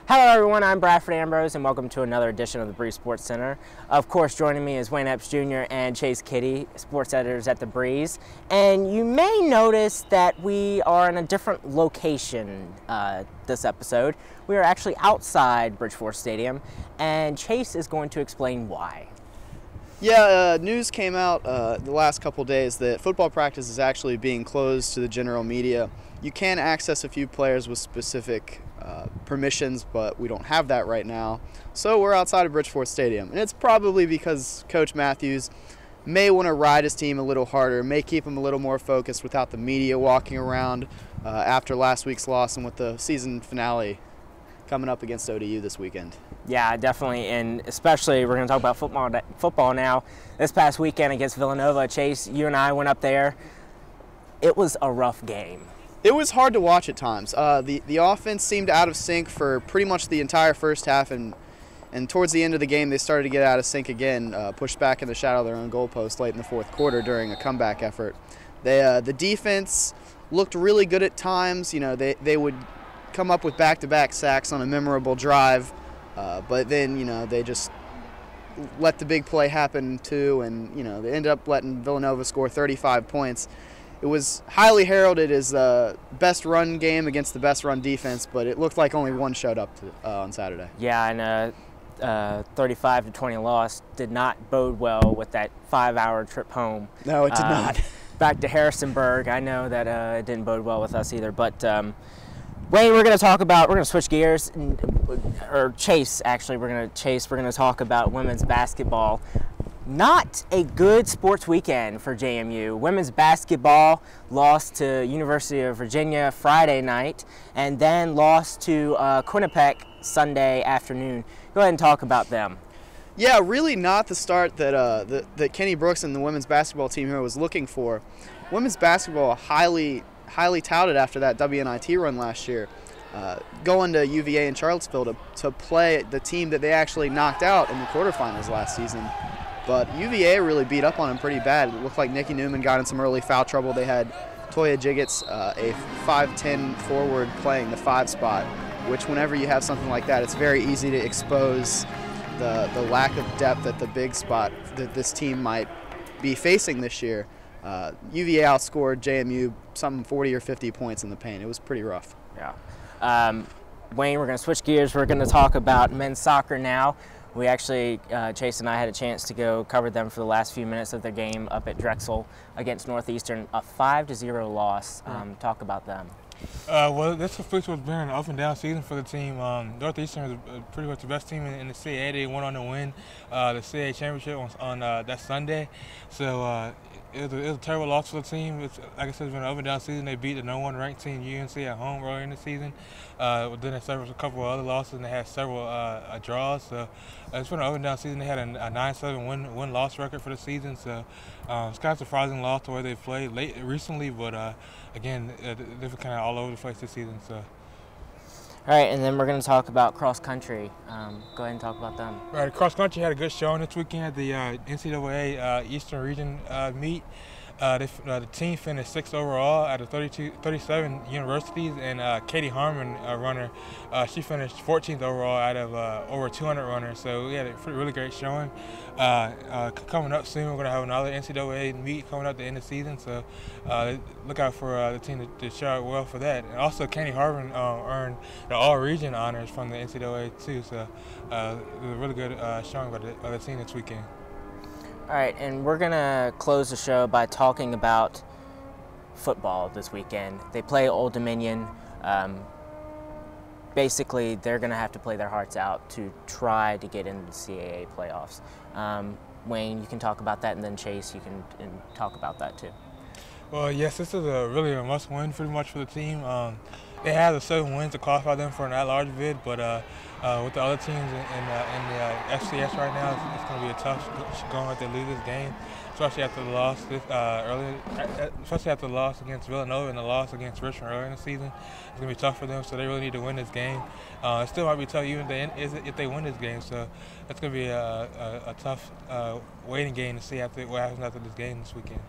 Hello everyone, I'm Bradford Ambrose and welcome to another edition of the Breeze Sports Center. Of course, joining me is Wayne Epps Jr. and Chase Kiddy, sports editors at the Breeze. And you may notice that we are in a different location this episode. We are actually outside Bridgeford Stadium, and Chase is going to explain why. Yeah, news came out the last couple days that football practice is actually being closed to the general media. You can access a few players with specific permissions, but we don't have that right now. So we're outside of Bridgeford Stadium, and it's probably because Coach Matthews may want to ride his team a little harder, may keep him a little more focused without the media walking around after last week's loss and with the season finale coming up against ODU this weekend. Yeah, definitely, and especially we're going to talk about football now. This past weekend against Villanova, Chase, you and I went up there. It was a rough game. It was hard to watch at times. The offense seemed out of sync for pretty much the entire first half, and towards the end of the game they started to get out of sync again, pushed back in the shadow of their own goalpost late in the fourth quarter during a comeback effort. The defense looked really good at times. You know, they would come up with back-to-back sacks on a memorable drive, but then, you know, they just let the big play happen too, and, you know, they ended up letting Villanova score 35 points. It was highly heralded as the best run game against the best run defense, but it looked like only one showed up on Saturday. Yeah, and 35-20 loss did not bode well with that 5-hour trip home. No, it did not. Back to Harrisonburg. I know that it didn't bode well with us either, but Wayne, we're going to switch gears, or Chase, actually, we're going to talk about women's basketball. Not a good sports weekend for JMU. Women's basketball lost to University of Virginia Friday night and then lost to Quinnipiac Sunday afternoon. Go ahead and talk about them. Yeah, really not the start that Kenny Brooks and the women's basketball team here was looking for. Women's basketball highly touted after that WNIT run last year, going to UVA in Charlottesville to play the team that they actually knocked out in the quarterfinals last season. But UVA really beat up on them pretty bad. It looked like Nikki Newman got in some early foul trouble. They had Toya Jiggets, a 5'10" forward, playing the 5 spot, which whenever you have something like that, it's very easy to expose the lack of depth at the big spot that this team might be facing this year. UVA outscored JMU some 40 or 50 points in the paint. It was pretty rough. Yeah. Wayne, we're going to switch gears. We're going to talk about men's soccer now. We actually, Chase and I had a chance to go cover them for the last few minutes of their game up at Drexel against Northeastern, a 5-0 loss. Talk about them. Well, this official has been an up and down season for the team. Northeastern is pretty much the best team in the CAA. They went on to win the CAA championship on that Sunday. So it was a terrible loss for the team. It's, like I said, it's been an up and down season. They beat the #1 ranked team UNC at home earlier in the season. Then they suffered a couple of other losses, and they had several draws. So it's been an up and down season. They had a 9-7 win-loss record for the season. So it's kind of surprising loss the way they played recently, but again, they're kind of all over the place this season. So. All right, and then we're going to talk about cross country. Go ahead and talk about them. Right, cross country had a good showing this weekend at the NCAA Eastern Region meet. The team finished 6th overall out of 37 universities, and Katie Harmon, runner, she finished 14th overall out of over 200 runners. So we had a really great showing. Coming up soon, we're going to have another NCAA meet coming up at the end of the season. So look out for the team to show out well for that. And also, Katie Harmon earned the All-Region honors from the NCAA too. So it was a really good showing by the team this weekend. All right, and we're going to close the show by talking about football this weekend. They play Old Dominion. Basically, they're going to have to play their hearts out to try to get into the CAA playoffs. Wayne, you can talk about that, and then Chase, you can talk about that too. Well, yes, this is really a must-win pretty much for the team. They have the 7 wins to qualify them for an at-large bid, but with the other teams in the FCS right now, it's going to be a tough going if they lose this game, especially after the loss especially after the loss against Villanova and the loss against Richmond earlier in the season. It's going to be tough for them, so they really need to win this game. It still might be tough even if they win this game, so it's going to be a tough waiting game to see what happens after this game this weekend.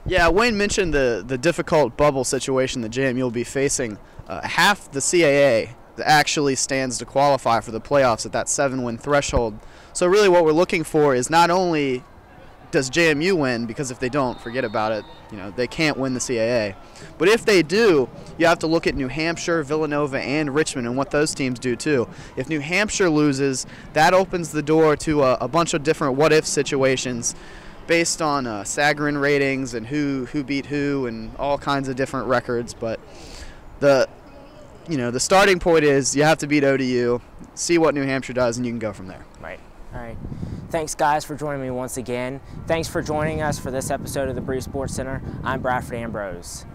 Yeah, Wayne mentioned the difficult bubble situation that JMU will be facing. Half the CAA actually stands to qualify for the playoffs at that 7-win threshold. So really what we're looking for is not only does JMU win, because if they don't, forget about it, they can't win the CAA. But if they do, you have to look at New Hampshire, Villanova, and Richmond and what those teams do too. If New Hampshire loses, that opens the door to a bunch of different what-if situations based on Sagarin ratings and who beat who and all kinds of different records. But the starting point is you have to beat ODU, see what New Hampshire does, and you can go from there. Right. All right. Thanks, guys, for joining me once again. Thanks for joining us for this episode of the Breeze Sports Center. I'm Bradford Ambrose.